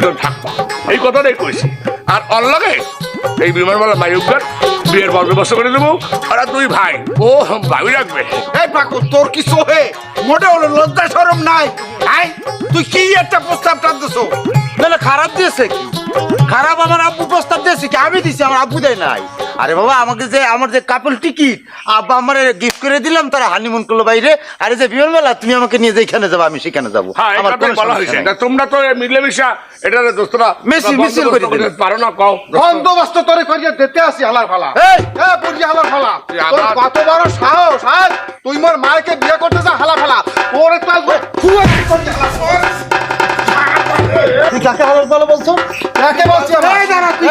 একজন থাকবা এই কথাটাই কইছি। আর অর লাগে এই বিমানবালা মাইউকার বিয়ের বন্দোবস্ত করে দেবো। আর দুই ভাই ও ভাবি রাখবে। এই পাকো তোর কি সোহে মোটে হলো লজ্জা শরম নাই? আই তুই কি একটা প্রস্তাব টানতেছো? না খারাপ দিয়েছে কি? খারাপ আমার আব্বু প্রস্তাব দিয়েছে কি? আমি দিছি, আমার আব্বু দেয় নাই। আরে বাবা আমাকে যে আমার যে কাপল টিকিট আব্বা আমার গিফট করে দিলাম, তারা হানিমুন করলো বাইরে। আরে যে বিমানবেলা তুমি আমাকে নিয়ে যেখানে যাবো আমি সেখানে যাবো। হ্যাঁ আমার এই কথাই বলা হয়েছে। তোমরা তো মিলেমিশা এটা দোস্তরা মিছিল করে দিলে পারো না কও। বন্দোবস্ত তোরে করিয়ে দিতে আসি হালার ফালা। এই হ্যাঁ পুরজি হালার ফালা, তোর কত বড় সাহস? হ্যাঁ তুই মোর মাকে বিয়ে করতে যা হালা ফালা, ওরে তাল খুয়াতি করতে হালা। তুই কাকে হালার ফালা বলছো? কাকে বলছি আমি? এই দাঁড়া তুই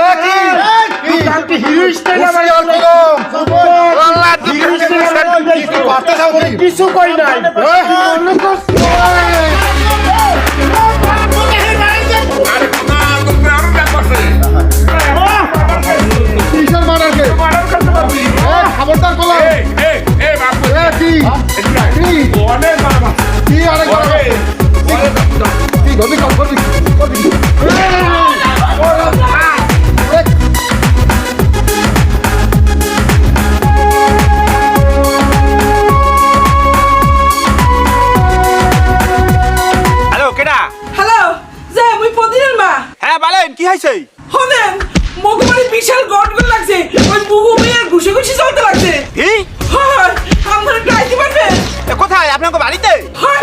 তুই কালকে হিরো স্টাইল আমার আল্লাহ হিরো স্টাইল পারতে যাও নাকি? কিছু কই নাই। আরে না তোমরা আরো ব্যাক করতে কিসের মারাকে? মারার করতে পারবি। এই খবরদার কলা। এই বাপু কি কি অনেক বাবা কি আরে গলা কি গদি কম করবি করবি? হ্যালো কেডা? হ্যালো যে আমি প্রতিদিন মা হ্যাঁ বলেন কি হয়েছে? হলেন মগবাড়ি বিশাল গটগট লাগছে, ওই বুবু মেয়ের ঘুষে ঘুষে চলতে লাগছে। কি হয় আপনারা একটু আইতে পারবেন? কোথায়? আপনার বাড়িতে? হয়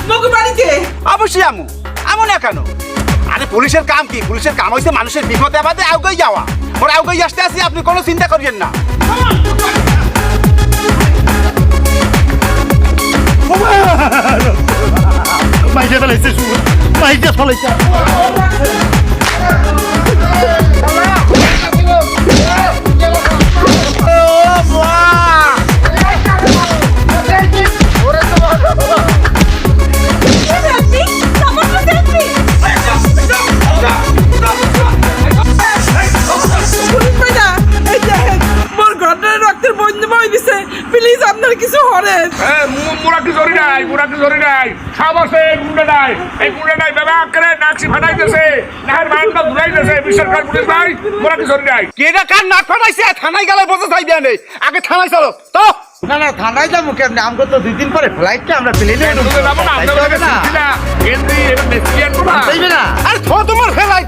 মগবাড়িতে। অবশ্যই আমু আমু না কেন? আরে পুলিশের কাম কি? পুলিশের কাম হয়েছে মানুষের বিপদে আপদে আউগাই যাওয়া। ওরা আউগাই আসতে আসি, আপনি কোনো চিন্তা করিয়েন না। মাইজে ফেলাইছে, মাইজে ফেলাইছে। প্লিজ আপনার কিছু হরেন। মুরা কি জরি নাই, মুরা কি জরি নাই, সব আছে গুন্ডা নাই। এই গুন্ডা নাই বাবা করে নাকছি ফাটাইতেছে, নাহের বারান্দা ঘুরাইতেছে। বিসরকার পুলিশ ভাই মুরা কি জরি নাই। কেডা কার নাক ফাটাইছে? থানায় গেলে বোঝা যাইবে না। আগে থানায় চলো তো। না না থানায় যাবো কেমনি? আমরা তো 2 দিন পরে ফ্লাইটটা আমরা প্লেনে যাবো না আপনাদের না সিলসিলা কেন্দ্রি এবার নেক্সট ইয়ার তো না। না আরে তোমার ফেলাই